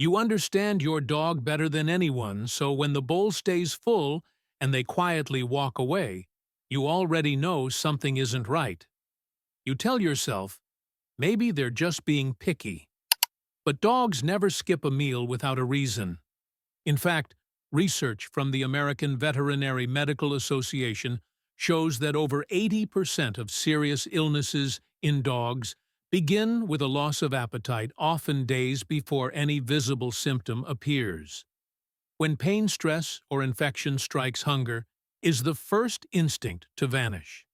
You understand your dog better than anyone, so when the bowl stays full and they quietly walk away, you already know something isn't right. You tell yourself, maybe they're just being picky. But dogs never skip a meal without a reason. In fact, research from the American Veterinary Medical Association shows that over 80% of serious illnesses in dogs begin with a loss of appetite, often days before any visible symptom appears. When pain, stress, or infection strikes, hunger is the first instinct to vanish.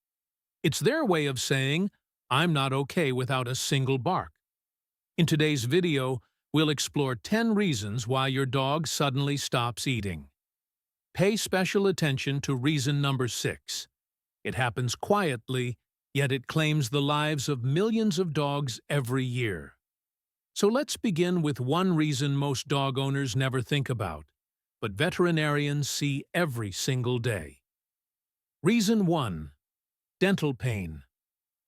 It's their way of saying, "I'm not okay without a single bark." In today's video, we'll explore 10 reasons why your dog suddenly stops eating. Pay special attention to reason number 6. It happens quietly, yet it claims the lives of millions of dogs every year. So let's begin with one reason most dog owners never think about, but veterinarians see every single day. Reason 1. Dental pain.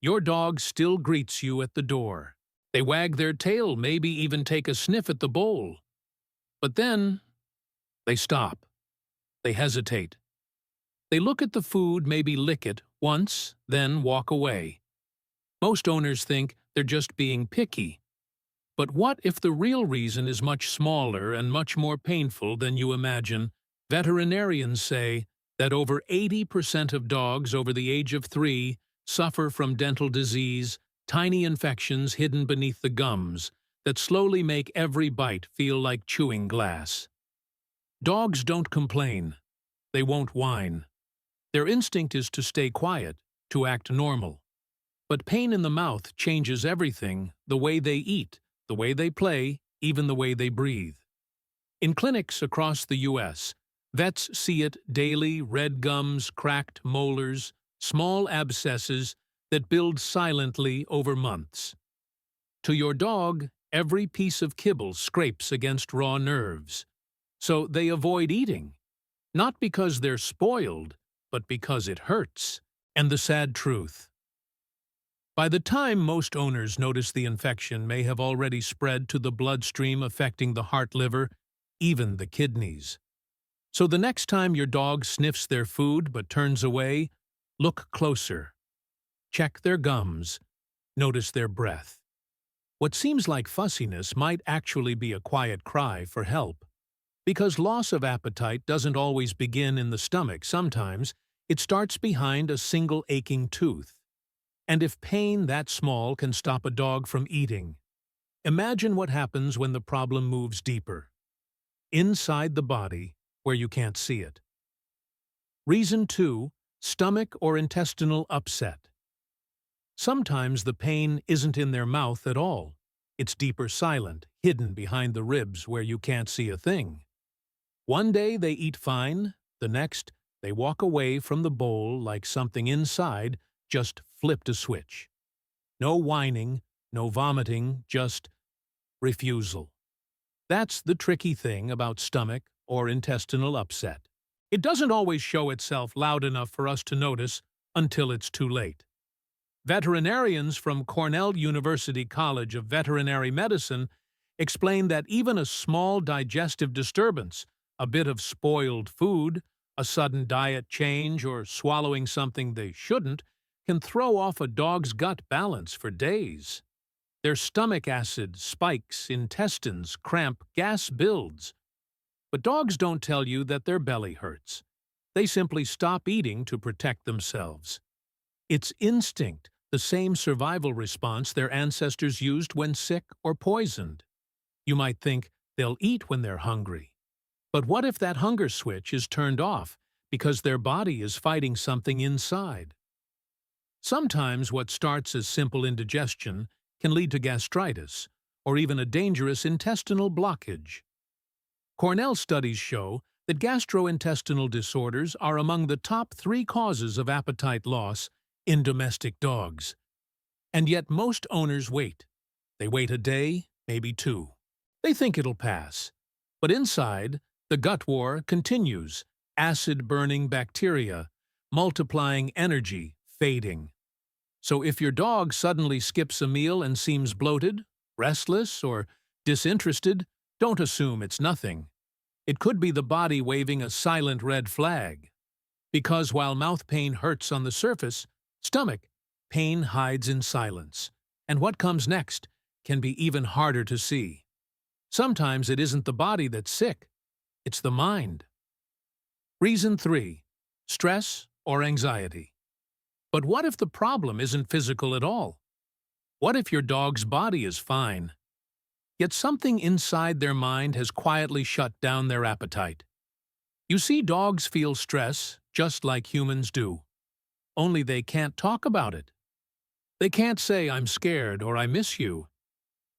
Your dog still greets you at the door. They wag their tail, maybe even take a sniff at the bowl. But then, they stop. They hesitate. They look at the food, maybe lick it once, then walk away. Most owners think they're just being picky. But what if the real reason is much smaller and much more painful than you imagine? Veterinarians say that over 80% of dogs over the age of 3 suffer from dental disease, tiny infections hidden beneath the gums that slowly make every bite feel like chewing glass. Dogs don't complain. They won't whine. Their instinct is to stay quiet, to act normal. But pain in the mouth changes everything: the way they eat, the way they play, even the way they breathe. In clinics across the U.S., vets see it daily: red gums, cracked molars, small abscesses that build silently over months. To your dog, every piece of kibble scrapes against raw nerves. So they avoid eating, not because they're spoiled, but because it hurts. And the sad truth: by the time most owners notice, the infection may have already spread to the bloodstream, affecting the heart, liver, even the kidneys. So the next time your dog sniffs their food but turns away, look closer. Check their gums. Notice their breath. What seems like fussiness might actually be a quiet cry for help. Because loss of appetite doesn't always begin in the stomach. Sometimes it starts behind a single aching tooth. And if pain that small can stop a dog from eating, imagine what happens when the problem moves deeper, inside the body, where you can't see it. Reason 2. Stomach or intestinal upset. Sometimes the pain isn't in their mouth at all. It's deeper, silent, hidden behind the ribs where you can't see a thing. One day they eat fine, the next they walk away from the bowl like something inside just flipped a switch. No whining, no vomiting, just refusal. That's the tricky thing about stomach or intestinal upset. It doesn't always show itself loud enough for us to notice until it's too late. Veterinarians from Cornell University College of Veterinary Medicine explain that even a small digestive disturbance, a bit of spoiled food, a sudden diet change, or swallowing something they shouldn't, can throw off a dog's gut balance for days. Their stomach acid spikes, intestines cramp, gas builds. But dogs don't tell you that their belly hurts. They simply stop eating to protect themselves. It's instinct, the same survival response their ancestors used when sick or poisoned. You might think they'll eat when they're hungry. But what if that hunger switch is turned off because their body is fighting something inside? Sometimes what starts as simple indigestion can lead to gastritis or even a dangerous intestinal blockage. Cornell studies show that gastrointestinal disorders are among the top 3 causes of appetite loss in domestic dogs. And yet most owners wait. They wait a day, maybe 2. They think it'll pass. But inside, the gut war continues: acid-burning bacteria, multiplying energy, fading. So if your dog suddenly skips a meal and seems bloated, restless, or disinterested, Don't assume it's nothing. It could be the body waving a silent red flag. Because while mouth pain hurts on the surface, stomach pain hides in silence. And what comes next can be even harder to see. Sometimes it isn't the body that's sick, it's the mind. Reason 3. Stress or anxiety. But what if the problem isn't physical at all? What if your dog's body is fine, yet something inside their mind has quietly shut down their appetite? You see, dogs feel stress just like humans do, only they can't talk about it. They can't say, "I'm scared" or "I miss you."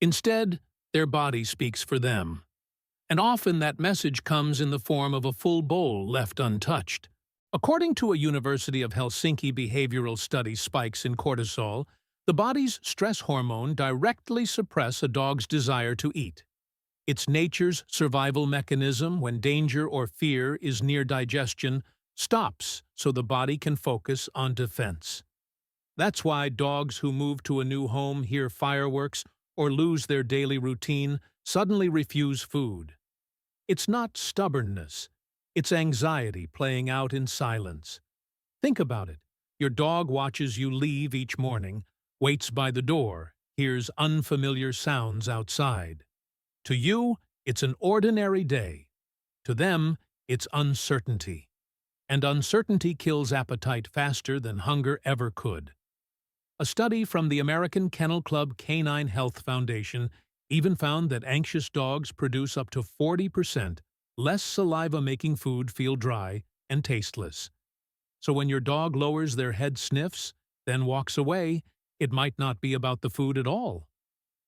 Instead, their body speaks for them. And often that message comes in the form of a full bowl left untouched. According to a University of Helsinki behavioral study, spikes in cortisol, the body's stress hormone, directly suppress a dog's desire to eat. It's nature's survival mechanism. When danger or fear is near, digestion stops so the body can focus on defense. That's why dogs who move to a new home, hear fireworks, or lose their daily routine suddenly refuse food. It's not stubbornness, it's anxiety playing out in silence. Think about it. Your dog watches you leave each morning, waits by the door, hears unfamiliar sounds outside. To you, it's an ordinary day. To them, it's uncertainty. And uncertainty kills appetite faster than hunger ever could. A study from the American Kennel Club Canine Health Foundation even found that anxious dogs produce up to 40% less saliva, making food feel dry and tasteless. So when your dog lowers their head, sniffs, then walks away, it might not be about the food at all.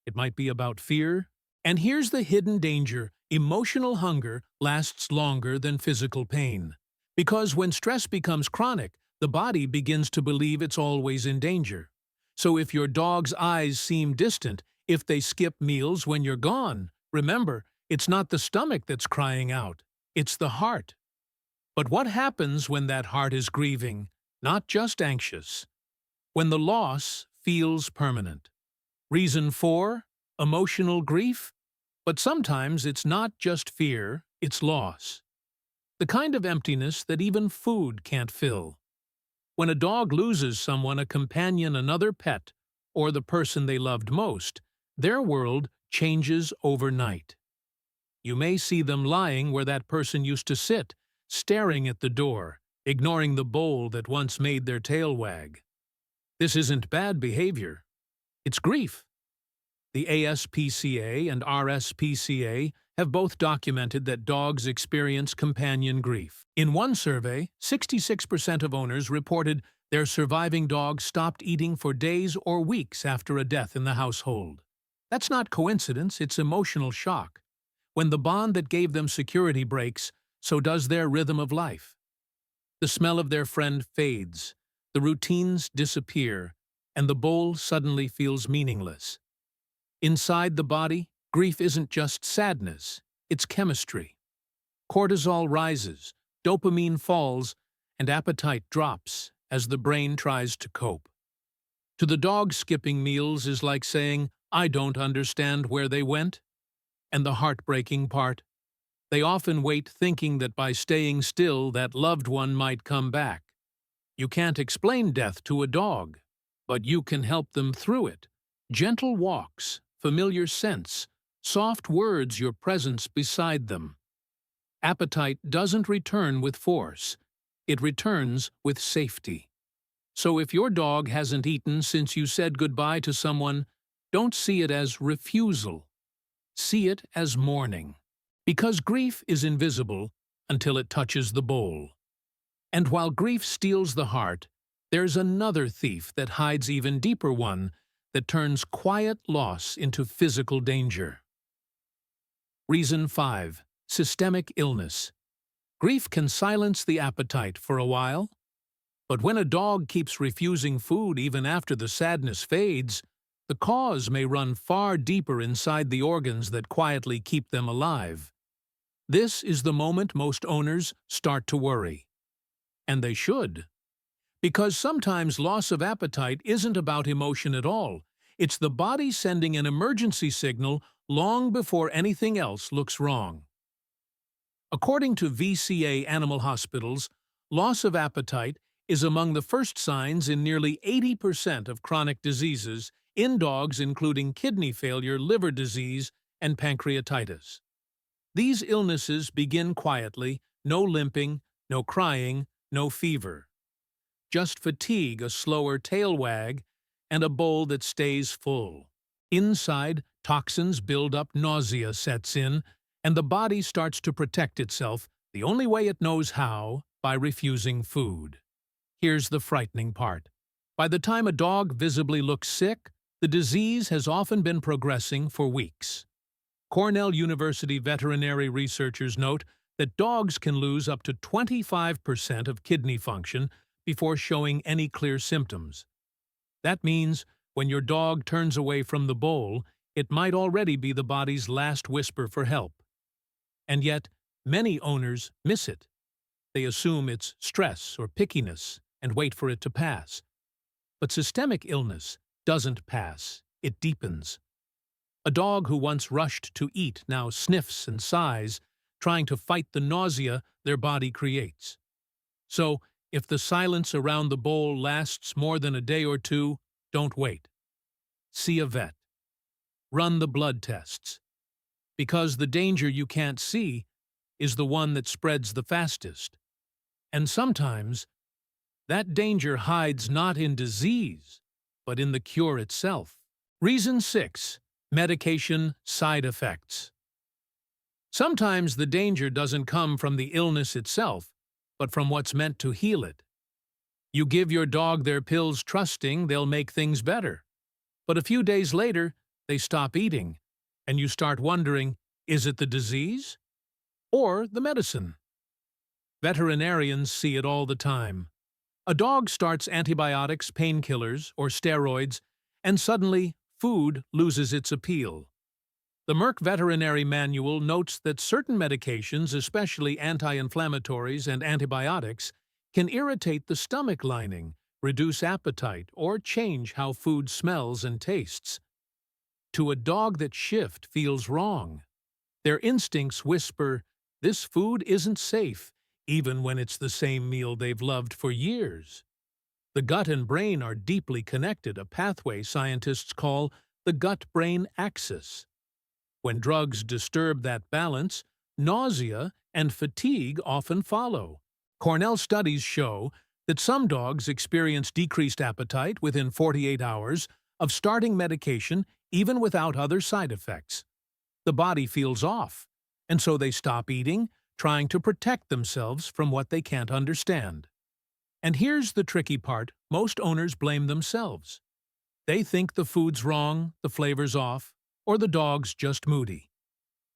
It might be about fear. And here's the hidden danger: emotional hunger lasts longer than physical pain. Because when stress becomes chronic, the body begins to believe it's always in danger. So if your dog's eyes seem distant, if they skip meals when you're gone, remember, it's not the stomach that's crying out, it's the heart. But what happens when that heart is grieving, not just anxious? When the loss feels permanent. Reason 4, emotional grief. But sometimes it's not just fear, it's loss. The kind of emptiness that even food can't fill. When a dog loses someone, a companion, another pet, or the person they loved most, their world changes overnight. You may see them lying where that person used to sit, staring at the door, ignoring the bowl that once made their tail wag. This isn't bad behavior. It's grief. The ASPCA and RSPCA have both documented that dogs experience companion grief. In one survey, 66% of owners reported their surviving dog stopped eating for days or weeks after a death in the household. That's not coincidence, it's emotional shock. When the bond that gave them security breaks, so does their rhythm of life. The smell of their friend fades, the routines disappear, and the bowl suddenly feels meaningless. Inside the body, grief isn't just sadness, it's chemistry. Cortisol rises, dopamine falls, and appetite drops as the brain tries to cope. To the dog, skipping meals is like saying, "I don't understand where they went." And the heartbreaking part? They often wait, thinking that by staying still, that loved one might come back. You can't explain death to a dog, but you can help them through it. Gentle walks, familiar scents, soft words, your presence beside them. Appetite doesn't return with force. It returns with safety. So if your dog hasn't eaten since you said goodbye to someone, don't see it as refusal. See it as mourning. Because grief is invisible until it touches the bowl. And while grief steals the heart, there's another thief that hides even deeper, one that turns quiet loss into physical danger. Reason 5. Systemic illness. Grief can silence the appetite for a while, but when a dog keeps refusing food even after the sadness fades, the cause may run far deeper inside the organs that quietly keep them alive. This is the moment most owners start to worry. And they should. Because sometimes loss of appetite isn't about emotion at all. It's the body sending an emergency signal long before anything else looks wrong. According to VCA Animal Hospitals, loss of appetite is among the first signs in nearly 80% of chronic diseases in dogs, including kidney failure, liver disease, and pancreatitis. These illnesses begin quietly, no limping, no crying, no fever. Just fatigue, a slower tail wag, and a bowl that stays full. Inside, toxins build up, nausea sets in, and the body starts to protect itself the only way it knows how, by refusing food. Here's the frightening part. By the time a dog visibly looks sick, the disease has often been progressing for weeks. Cornell University veterinary researchers note that dogs can lose up to 25% of kidney function before showing any clear symptoms. That means when your dog turns away from the bowl, it might already be the body's last whisper for help. And yet, many owners miss it. They assume it's stress or pickiness and wait for it to pass. But systemic illness doesn't pass, it deepens. A dog who once rushed to eat now sniffs and sighs, trying to fight the nausea their body creates. So, if the silence around the bowl lasts more than a day or two, don't wait. See a vet. Run the blood tests. Because the danger you can't see is the one that spreads the fastest. And sometimes, that danger hides not in disease, but in the cure itself. Reason 6. Medication side effects. Sometimes the danger doesn't come from the illness itself, but from what's meant to heal it. You give your dog their pills trusting they'll make things better. But a few days later, they stop eating, and you start wondering, is it the disease? Or the medicine? Veterinarians see it all the time. A dog starts antibiotics, painkillers, or steroids, and suddenly food loses its appeal. The Merck Veterinary Manual notes that certain medications, especially anti-inflammatories and antibiotics, can irritate the stomach lining, reduce appetite, or change how food smells and tastes. To a dog, that shift feels wrong. Their instincts whisper, this food isn't safe, even when it's the same meal they've loved for years. The gut and brain are deeply connected, a pathway scientists call the gut-brain axis. When drugs disturb that balance, nausea and fatigue often follow. Cornell studies show that some dogs experience decreased appetite within 48 hours of starting medication, even without other side effects. The body feels off, and so they stop eating, trying to protect themselves from what they can't understand. And here's the tricky part: most owners blame themselves. They think the food's wrong, the flavor's off, or the dog's just moody.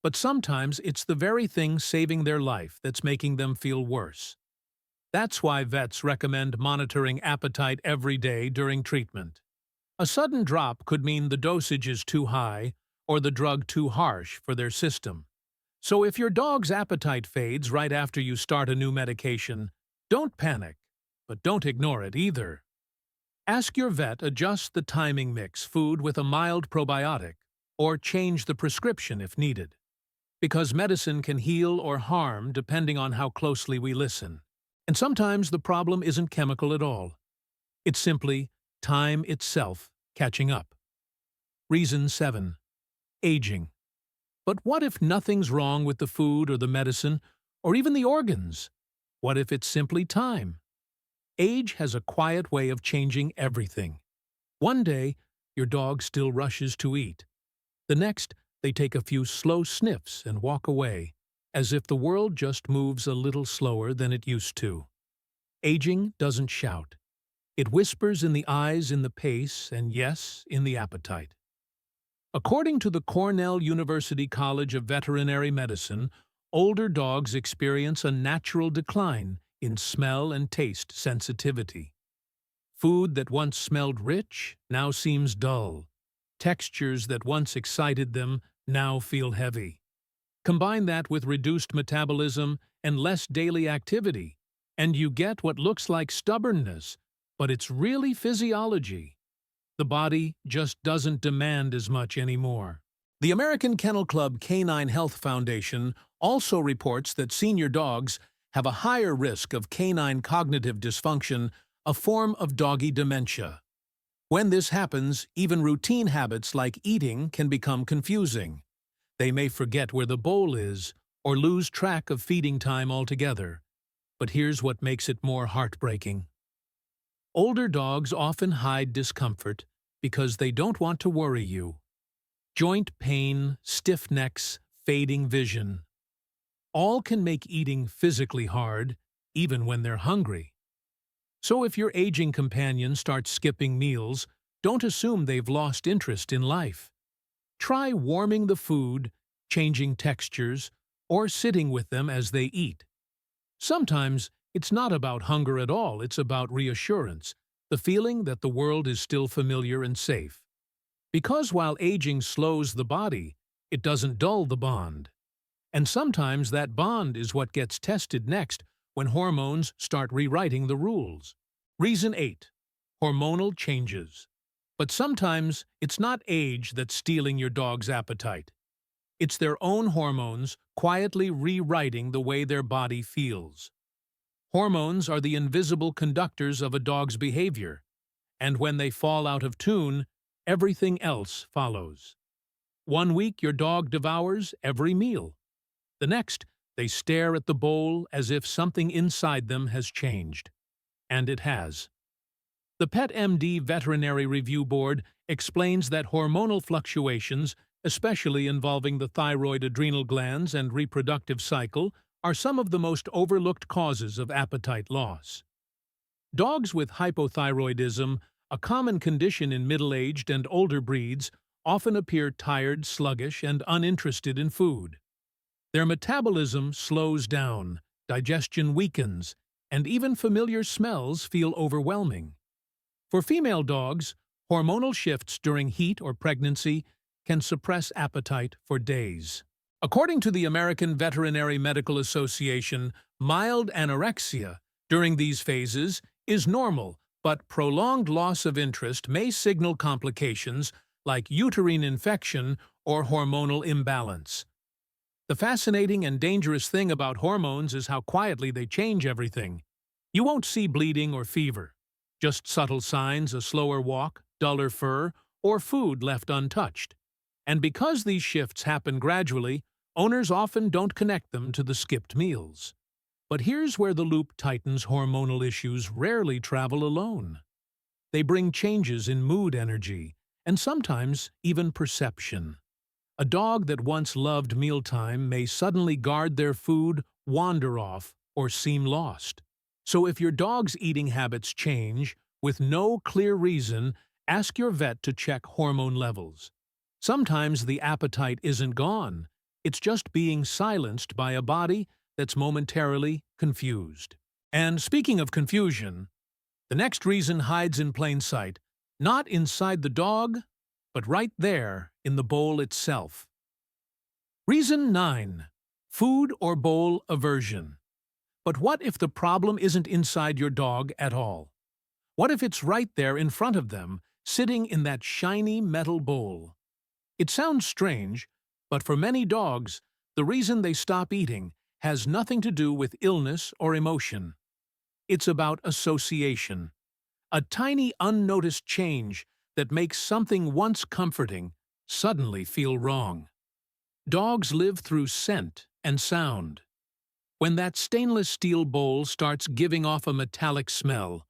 But sometimes it's the very thing saving their life that's making them feel worse. That's why vets recommend monitoring appetite every day during treatment. A sudden drop could mean the dosage is too high or the drug too harsh for their system. So if your dog's appetite fades right after you start a new medication, don't panic, but don't ignore it either. Ask your vet, adjust the timing, mix food with a mild probiotic, or change the prescription if needed. Because medicine can heal or harm depending on how closely we listen. And sometimes the problem isn't chemical at all. It's simply time itself catching up. Reason 7. Aging. But what if nothing's wrong with the food or the medicine, or even the organs? What if it's simply time? Age has a quiet way of changing everything. One day, your dog still rushes to eat. The next, they take a few slow sniffs and walk away, as if the world just moves a little slower than it used to. Aging doesn't shout. It whispers in the eyes, in the pace, and yes, in the appetite. According to the Cornell University College of Veterinary Medicine, older dogs experience a natural decline in smell and taste sensitivity. Food that once smelled rich now seems dull. Textures that once excited them now feel heavy. Combine that with reduced metabolism and less daily activity, and you get what looks like stubbornness, but it's really physiology. The body just doesn't demand as much anymore. The American Kennel Club Canine Health Foundation also reports that senior dogs have a higher risk of canine cognitive dysfunction, a form of doggy dementia. When this happens, even routine habits like eating can become confusing. They may forget where the bowl is or lose track of feeding time altogether. But here's what makes it more heartbreaking. Older dogs often hide discomfort because they don't want to worry you. Joint pain, stiff necks, fading vision. All can make eating physically hard, even when they're hungry. So if your aging companion starts skipping meals, don't assume they've lost interest in life. Try warming the food, changing textures, or sitting with them as they eat. Sometimes it's not about hunger at all, it's about reassurance, the feeling that the world is still familiar and safe. Because while aging slows the body, it doesn't dull the bond. And sometimes that bond is what gets tested next when hormones start rewriting the rules. Reason 8. Hormonal changes. But sometimes it's not age that's stealing your dog's appetite. It's their own hormones quietly rewriting the way their body feels. Hormones are the invisible conductors of a dog's behavior, and when they fall out of tune, everything else follows. 1 week your dog devours every meal. The next, they stare at the bowl as if something inside them has changed. And it has. The PetMD Veterinary Review Board explains that hormonal fluctuations, especially involving the thyroid, adrenal glands, and reproductive cycle, are some of the most overlooked causes of appetite loss. Dogs with hypothyroidism, a common condition in middle-aged and older breeds, often appear tired, sluggish, and uninterested in food. Their metabolism slows down, digestion weakens, and even familiar smells feel overwhelming. For female dogs, hormonal shifts during heat or pregnancy can suppress appetite for days. According to the American Veterinary Medical Association, mild anorexia during these phases is normal, but prolonged loss of interest may signal complications like uterine infection or hormonal imbalance. The fascinating and dangerous thing about hormones is how quietly they change everything. You won't see bleeding or fever, just subtle signs, a slower walk, duller fur, or food left untouched. And because these shifts happen gradually, owners often don't connect them to the skipped meals. But here's where the loop tightens: hormonal issues rarely travel alone. They bring changes in mood, energy, and sometimes even perception. A dog that once loved mealtime may suddenly guard their food, wander off, or seem lost. So if your dog's eating habits change, with no clear reason, ask your vet to check hormone levels. Sometimes the appetite isn't gone, it's just being silenced by a body that's momentarily confused. And speaking of confusion, the next reason hides in plain sight, not inside the dog, but right there in the bowl itself. Reason 9. Food or bowl aversion. But what if the problem isn't inside your dog at all? What if it's right there in front of them, sitting in that shiny metal bowl? It sounds strange, but for many dogs, the reason they stop eating has nothing to do with illness or emotion. It's about association. A tiny unnoticed change that makes something once comforting suddenly feel wrong. Dogs live through scent and sound. When that stainless steel bowl starts giving off a metallic smell,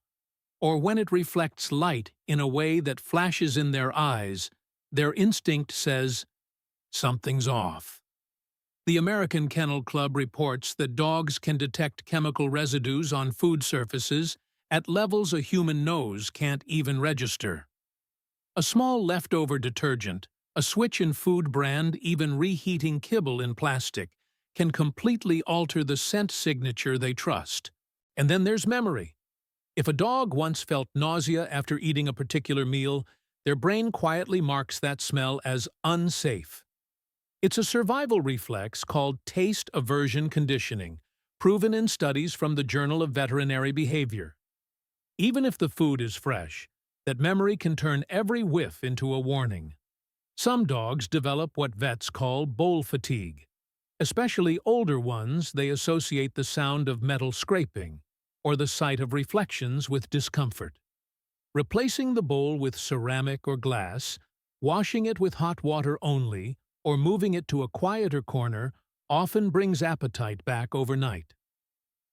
or when it reflects light in a way that flashes in their eyes, their instinct says, something's off. The American Kennel Club reports that dogs can detect chemical residues on food surfaces at levels a human nose can't even register. A small leftover detergent, a switch in food brand, even reheating kibble in plastic, can completely alter the scent signature they trust. And then there's memory. If a dog once felt nausea after eating a particular meal, their brain quietly marks that smell as unsafe. It's a survival reflex called taste aversion conditioning, proven in studies from the Journal of Veterinary Behavior. Even if the food is fresh, that memory can turn every whiff into a warning. Some dogs develop what vets call bowl fatigue. Especially older ones, they associate the sound of metal scraping or the sight of reflections with discomfort. Replacing the bowl with ceramic or glass, washing it with hot water only, or moving it to a quieter corner often brings appetite back overnight.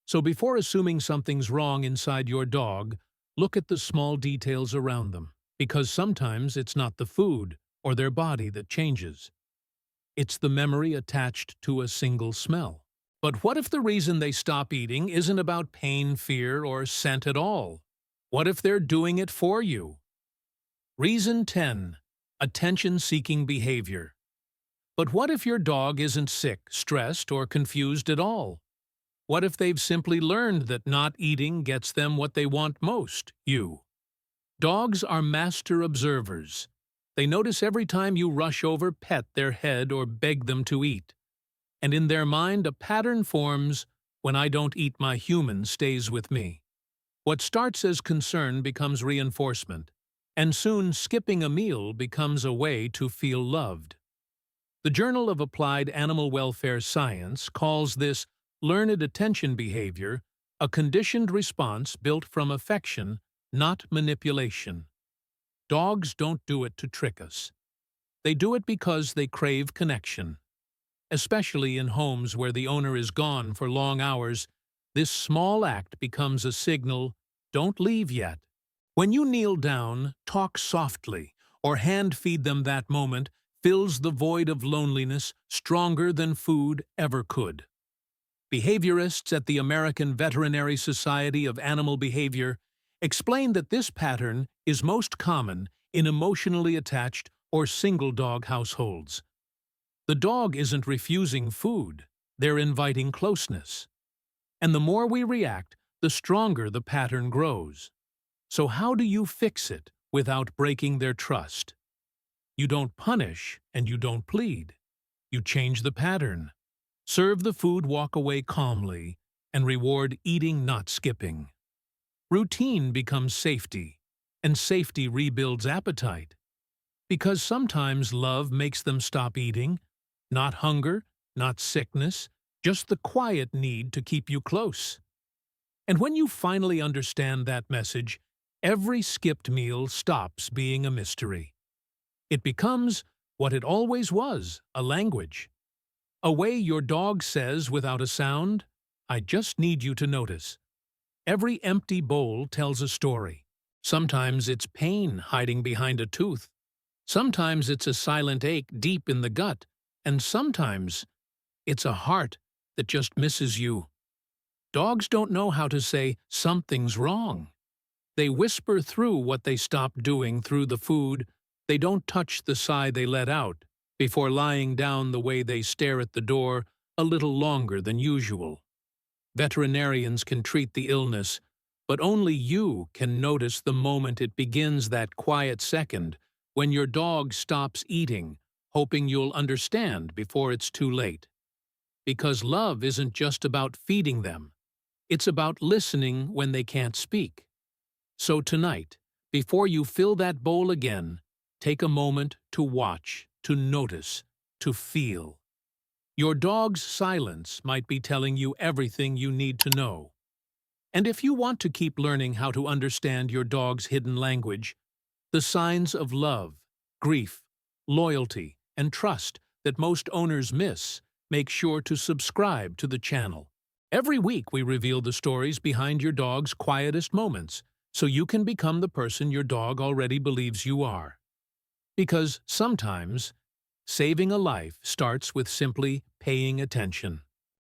So before assuming something's wrong inside your dog, look at the small details around them, because sometimes it's not the food or their body that changes. It's the memory attached to a single smell. But what if the reason they stop eating isn't about pain, fear, or scent at all? What if they're doing it for you? Reason 10. Attention-seeking behavior. But what if your dog isn't sick, stressed, or confused at all? What if they've simply learned that not eating gets them what they want most, you? Dogs are master observers. They notice every time you rush over, pet their head, or beg them to eat. And in their mind, a pattern forms: when I don't eat, my human stays with me. What starts as concern becomes reinforcement, and soon skipping a meal becomes a way to feel loved. The Journal of Applied Animal Welfare Science calls this learned attention behavior a conditioned response built from affection, not manipulation. Dogs don't do it to trick us. They do it because they crave connection. Especially in homes where the owner is gone for long hours, this small act becomes a signal: don't leave yet. When you kneel down, talk softly, or hand feed them, that moment fills the void of loneliness stronger than food ever could. Behaviorists at the American Veterinary Society of Animal Behavior explain that this pattern is most common in emotionally attached or single-dog households. The dog isn't refusing food, they're inviting closeness. And the more we react, the stronger the pattern grows. So how do you fix it without breaking their trust? You don't punish and you don't plead. You change the pattern. Serve the food, walk away calmly, and reward eating, not skipping. Routine becomes safety, and safety rebuilds appetite. Because sometimes love makes them stop eating, not hunger, not sickness, just the quiet need to keep you close. And when you finally understand that message, every skipped meal stops being a mystery. It becomes what it always was: a language. A way your dog says without a sound, I just need you to notice. Every empty bowl tells a story. Sometimes it's pain hiding behind a tooth. Sometimes it's a silent ache deep in the gut. And sometimes it's a heart that just misses you. Dogs don't know how to say something's wrong. They whisper through what they stopped doing through the food. They don't touch the sigh they let out before lying down the way they stare at the door a little longer than usual. Veterinarians can treat the illness, but only you can notice the moment it begins, that quiet second when your dog stops eating, hoping you'll understand before it's too late. Because love isn't just about feeding them. It's about listening when they can't speak. So tonight, before you fill that bowl again, take a moment to watch, to notice, to feel. Your dog's silence might be telling you everything you need to know. And if you want to keep learning how to understand your dog's hidden language, the signs of love, grief, loyalty, and trust that most owners miss, make sure to subscribe to the channel. Every week we reveal the stories behind your dog's quietest moments, so you can become the person your dog already believes you are. Because sometimes, saving a life starts with simply paying attention.